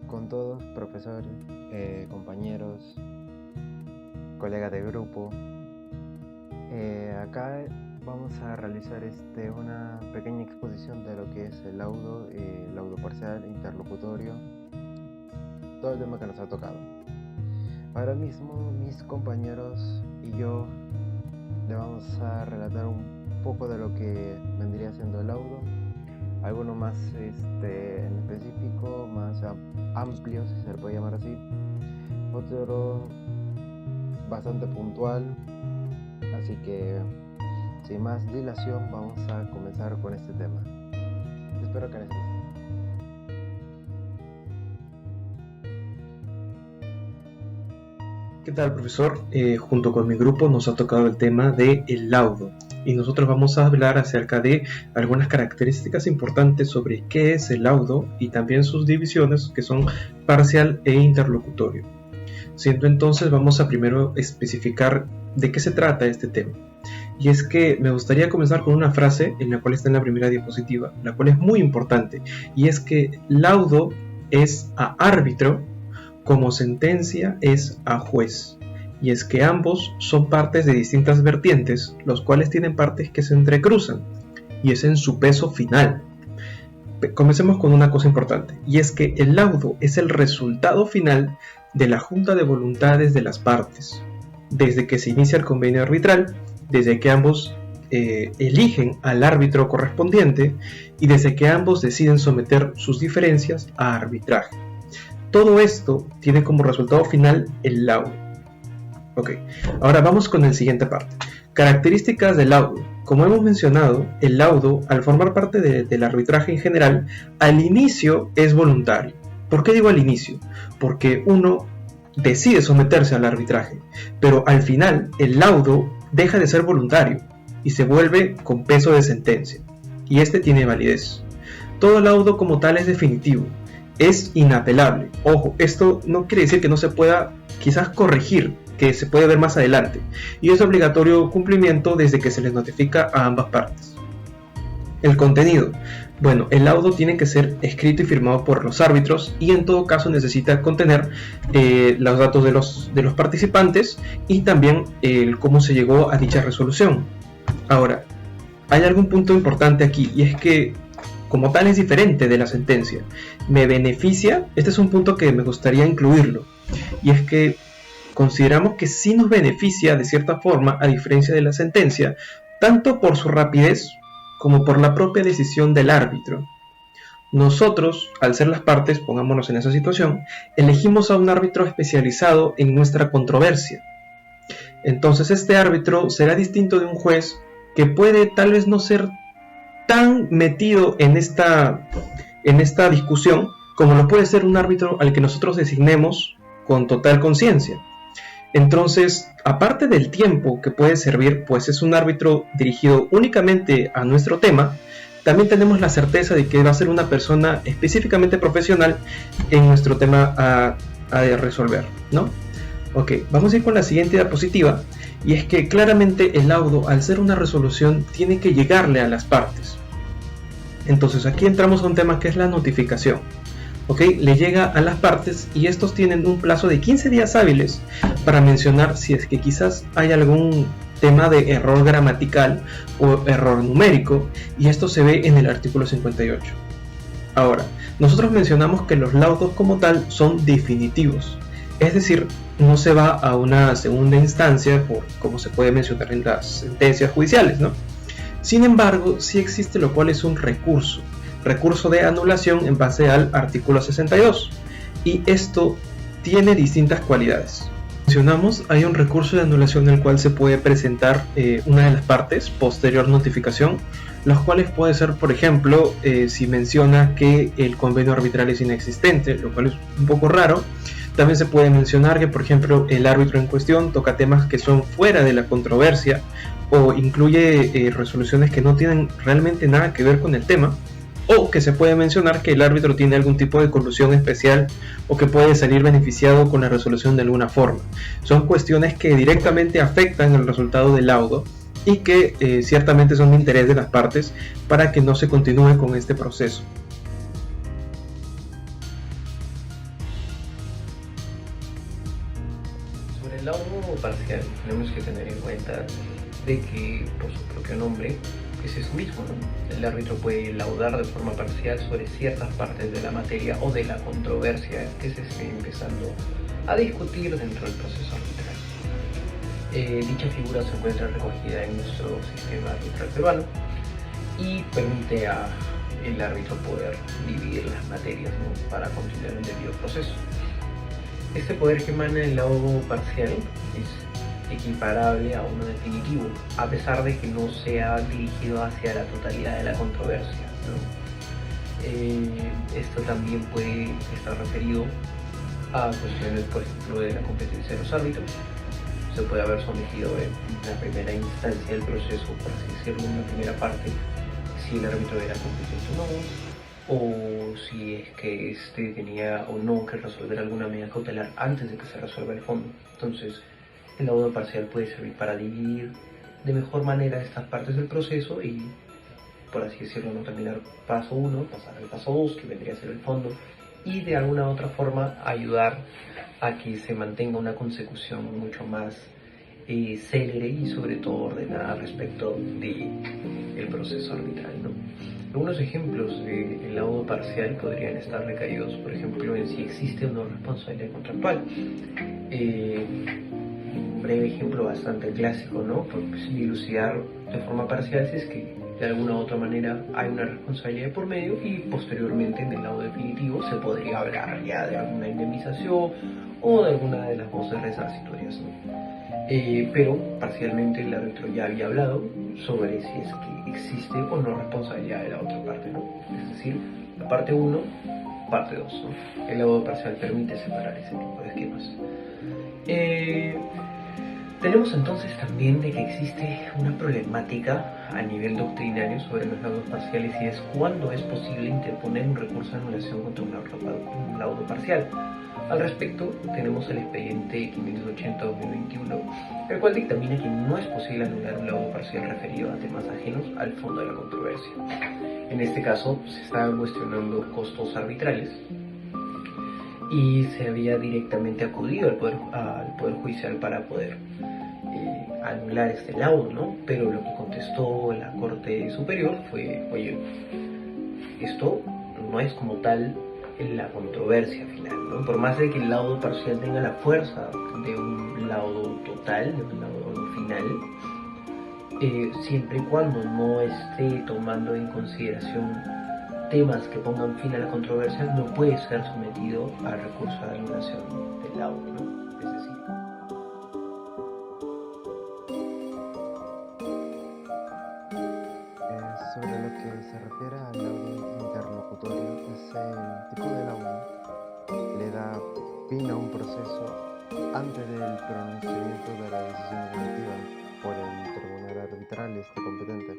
con todos, profesor, compañeros, colegas de grupo. Acá vamos a realizar una pequeña exposición de lo que es el laudo parcial, interlocutorio, todo el tema que nos ha tocado. Ahora mismo mis compañeros y yo le vamos a relatar un poco de lo que vendría siendo el laudo, alguno más en específico, más amplio, si se le puede llamar así, otro bastante puntual. Así que sin más dilación vamos a comenzar con este tema. Espero que les guste. ¿Qué tal, profesor? Junto con mi grupo nos ha tocado el tema del laudo y nosotros vamos a hablar acerca de algunas características importantes sobre qué es el laudo y también sus divisiones, que son parcial e interlocutorio. Siendo entonces, vamos a primero especificar de qué se trata este tema. Y es que me gustaría comenzar con una frase en la cual está en la primera diapositiva, la cual es muy importante, y es que laudo es a árbitro como sentencia es a juez, y es que ambos son partes de distintas vertientes, los cuales tienen partes que se entrecruzan, y es en su peso final. Comencemos con una cosa importante, y es que el laudo es el resultado final de la junta de voluntades de las partes, desde que se inicia el convenio arbitral, desde que ambos eligen al árbitro correspondiente y desde que ambos deciden someter sus diferencias a arbitraje. Todo esto tiene como resultado final el laudo. Ok, ahora vamos con la siguiente parte. Características del laudo. Como hemos mencionado, el laudo, al formar parte del arbitraje en general, al inicio es voluntario. ¿Por qué digo al inicio? Porque uno decide someterse al arbitraje, pero al final el laudo deja de ser voluntario y se vuelve con peso de sentencia, y este tiene validez. Todo laudo como tal es definitivo, es inapelable. Ojo, esto no quiere decir que no se pueda quizás corregir, que se puede ver más adelante, y es obligatorio cumplimiento desde que se les notifica a ambas partes. El contenido. Bueno, el laudo tiene que ser escrito y firmado por los árbitros y en todo caso necesita contener los datos de los participantes y también cómo se llegó a dicha resolución. Ahora, hay algún punto importante aquí, y es que como tal es diferente de la sentencia. ¿Me beneficia? Este es un punto que me gustaría incluirlo, y es que consideramos que sí nos beneficia de cierta forma, a diferencia de la sentencia, tanto por su rapidez como por la propia decisión del árbitro. Nosotros, al ser las partes, pongámonos en esa situación, elegimos a un árbitro especializado en nuestra controversia. Entonces este árbitro será distinto de un juez que puede tal vez no ser tan metido en esta discusión como lo puede ser un árbitro al que nosotros designemos con total conciencia. Entonces, aparte del tiempo que puede servir, pues es un árbitro dirigido únicamente a nuestro tema, también tenemos la certeza de que va a ser una persona específicamente profesional en nuestro tema a resolver, ¿no? Ok, vamos a ir con la siguiente diapositiva, y es que claramente el laudo, al ser una resolución, tiene que llegarle a las partes. Entonces aquí entramos a un tema que es la notificación. ¿Ok? Le llega a las partes y estos tienen un plazo de 15 días hábiles para mencionar si es que quizás hay algún tema de error gramatical o error numérico, y esto se ve en el artículo 58. Ahora, nosotros mencionamos que los laudos como tal son definitivos, es decir, no se va a una segunda instancia como se puede mencionar en las sentencias judiciales, ¿no? Sin embargo, sí existe lo cual es un recurso de anulación en base al artículo 62, y esto tiene distintas cualidades. Mencionamos, hay un recurso de anulación en el cual se puede presentar una de las partes posterior notificación, los cuales puede ser, por ejemplo, si menciona que el convenio arbitral es inexistente, lo cual es un poco raro. También se puede mencionar que, por ejemplo, el árbitro en cuestión toca temas que son fuera de la controversia o incluye resoluciones que no tienen realmente nada que ver con el tema, o que se puede mencionar que el árbitro tiene algún tipo de colusión especial o que puede salir beneficiado con la resolución de alguna forma. Son cuestiones que directamente afectan el resultado del laudo y que ciertamente son de interés de las partes para que no se continúe con este proceso. Sobre el laudo parcial tenemos que tener en cuenta de que por su propio nombre es eso mismo, ¿no? El árbitro puede laudar de forma parcial sobre ciertas partes de la materia o de la controversia que se esté empezando a discutir dentro del proceso arbitral. Dicha figura se encuentra recogida en nuestro sistema arbitral peruano y permite al árbitro poder dividir las materias, ¿no?, para continuar el debido proceso. Este poder que emana el laudo parcial es equiparable a uno definitivo, a pesar de que no sea dirigido hacia la totalidad de la controversia, ¿no? Esto también puede estar referido a cuestiones, por ejemplo, de la competencia de los árbitros. Se puede haber sometido en la primera instancia del proceso, por así decirlo, en la primera parte, si el árbitro era competente o no, o si es que este tenía o no que resolver alguna medida cautelar antes de que se resuelva el fondo. Entonces, el laudo parcial puede servir para dividir de mejor manera estas partes del proceso y, por así decirlo, no terminar paso 1, pasar al paso 2, que vendría a ser el fondo, y de alguna u otra forma ayudar a que se mantenga una consecución mucho más célere y sobre todo ordenada respecto del proceso arbitral, ¿no? Algunos ejemplos del laudo parcial podrían estar recaídos, por ejemplo, en si existe o no responsabilidad contractual. Un breve ejemplo bastante clásico, ¿no?, porque dilucidar de forma parcial si es que de alguna u otra manera hay una responsabilidad de por medio, y posteriormente en el laudo definitivo se podría hablar ya de alguna indemnización o de alguna de las voces resarcitorias, ¿no? Pero parcialmente el árbitro ya había hablado sobre si es que existe o no responsabilidad de la otra parte, ¿no? Es decir, la parte 1, parte 2, ¿no? El laudo parcial permite separar ese tipo de esquemas. Tenemos entonces también de que existe una problemática a nivel doctrinario sobre los laudos parciales, y es cuándo es posible interponer un recurso de anulación contra un laudo parcial. Al respecto, tenemos el expediente 580-2021, el cual dictamina que no es posible anular un laudo parcial referido a temas ajenos al fondo de la controversia. En este caso, se estaban cuestionando costos arbitrales y se había directamente acudido al Poder Judicial para poder anular este laudo, ¿no? Pero lo que contestó la Corte Superior fue: oye, esto no es como tal la controversia final, ¿no? Por más de que el laudo parcial tenga la fuerza de un laudo total, de un laudo final, siempre y cuando no esté tomando en consideración temas que pongan fin a la controversia, no puede ser sometido a recurso de anulación del laudo, ¿no? Es decir, sobre lo que se refiere al laudo interlocutorio, es el tipo de laudo que le da fin a un proceso antes del pronunciamiento de la decisión definitiva por el tribunal arbitral competente,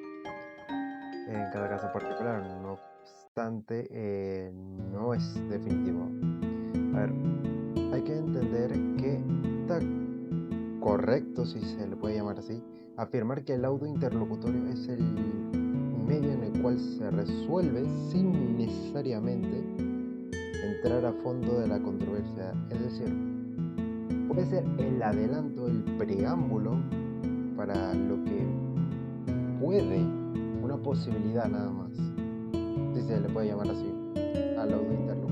en cada caso particular. No obstante, no es definitivo. A ver, hay que entender que está correcto, si se le puede llamar así, afirmar que el laudo interlocutorio es el medio en el cual se resuelve sin necesariamente entrar a fondo de la controversia. Es decir, puede ser el adelanto, el preámbulo para lo que puede, una posibilidad nada más, si se le puede llamar así, al laudo interlocutorio.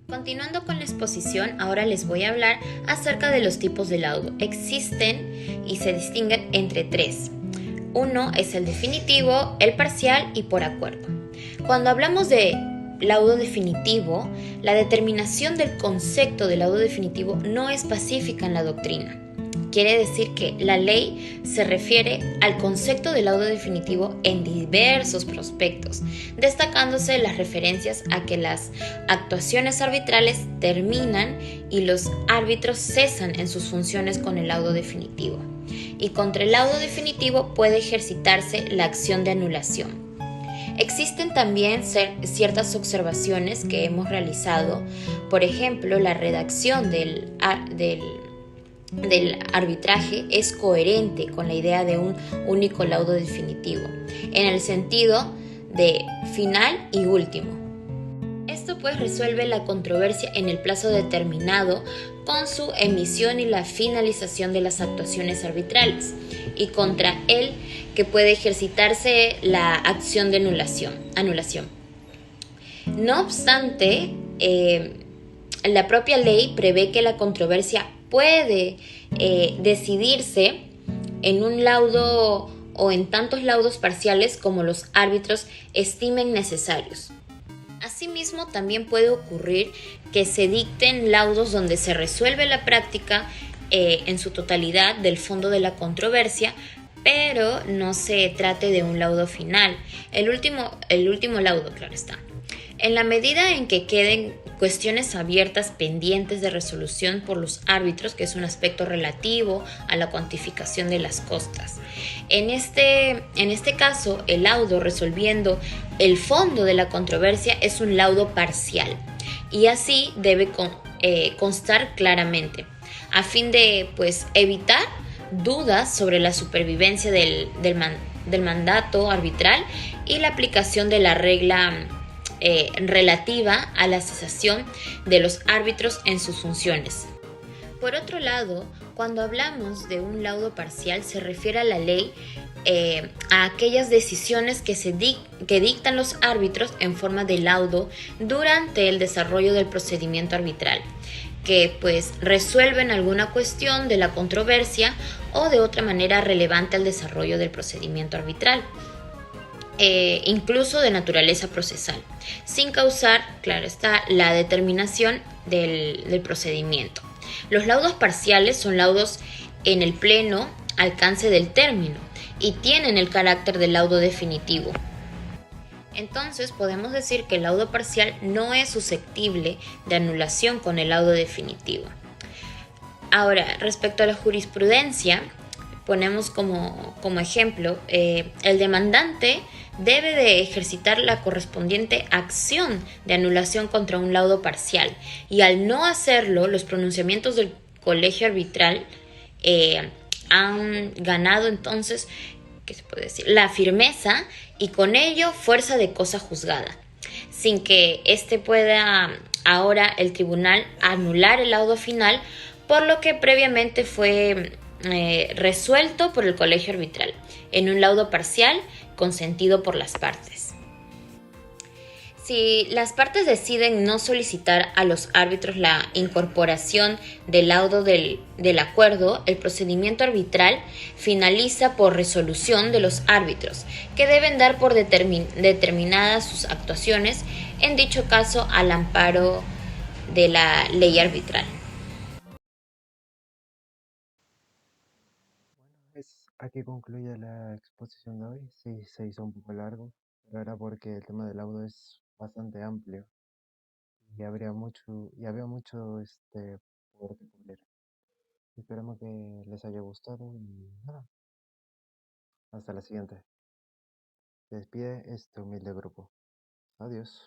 Continuando con la exposición, ahora les voy a hablar acerca de los tipos de laudo. Existen y se distinguen entre tres. Uno es el definitivo, el parcial y por acuerdo. Cuando hablamos de laudo definitivo, la determinación del concepto de laudo definitivo no es pacífica en la doctrina. Quiere decir que la ley se refiere al concepto de laudo definitivo en diversos prospectos, destacándose las referencias a que las actuaciones arbitrales terminan y los árbitros cesan en sus funciones con el laudo definitivo. Y contra el laudo definitivo puede ejercitarse la acción de anulación. Existen también ciertas observaciones que hemos realizado, por ejemplo, la redacción del arbitraje es coherente con la idea de un único laudo definitivo, en el sentido de final y último. Esto pues resuelve la controversia en el plazo determinado con su emisión y la finalización de las actuaciones arbitrales, y contra él que puede ejercitarse la acción de anulación. No obstante, la propia ley prevé que la controversia puede decidirse en un laudo o en tantos laudos parciales como los árbitros estimen necesarios. Asimismo, también puede ocurrir que se dicten laudos donde se resuelve la práctica en su totalidad del fondo de la controversia, pero no se trate de un laudo final. El último laudo, claro está. En la medida en que queden cuestiones abiertas pendientes de resolución por los árbitros, que es un aspecto relativo a la cuantificación de las costas. En este caso, el laudo resolviendo el fondo de la controversia es un laudo parcial, y así debe constar claramente, a fin de pues evitar dudas sobre la supervivencia del mandato arbitral y la aplicación de la regla relativa a la cesación de los árbitros en sus funciones. Por otro lado, cuando hablamos de un laudo parcial se refiere a la ley a aquellas decisiones que dictan los árbitros en forma de laudo durante el desarrollo del procedimiento arbitral, que pues resuelven alguna cuestión de la controversia o de otra manera relevante al desarrollo del procedimiento arbitral. Incluso de naturaleza procesal, sin causar, claro está, la determinación del procedimiento. Los laudos parciales son laudos en el pleno alcance del término y tienen el carácter de laudo definitivo. Entonces podemos decir que el laudo parcial no es susceptible de anulación con el laudo definitivo. Ahora, respecto a la jurisprudencia, ponemos como ejemplo, el demandante debe de ejercitar la correspondiente acción de anulación contra un laudo parcial, y al no hacerlo, los pronunciamientos del colegio arbitral han ganado entonces, ¿qué se puede decir?, la firmeza y con ello fuerza de cosa juzgada, sin que pueda ahora el tribunal anular el laudo final, por lo que previamente fue resuelto por el colegio arbitral en un laudo parcial consentido por las partes. Si las partes deciden no solicitar a los árbitros la incorporación del laudo del acuerdo, el procedimiento arbitral finaliza por resolución de los árbitros, que deben dar por determinadas sus actuaciones, en dicho caso al amparo de la ley arbitral. Pues aquí concluye la exposición de hoy. Sí, se hizo un poco largo, pero era porque el tema del laudo es bastante amplio y había mucho por cubrir. Esperemos que les haya gustado y nada, hasta la siguiente. Se despide este humilde grupo. Adiós.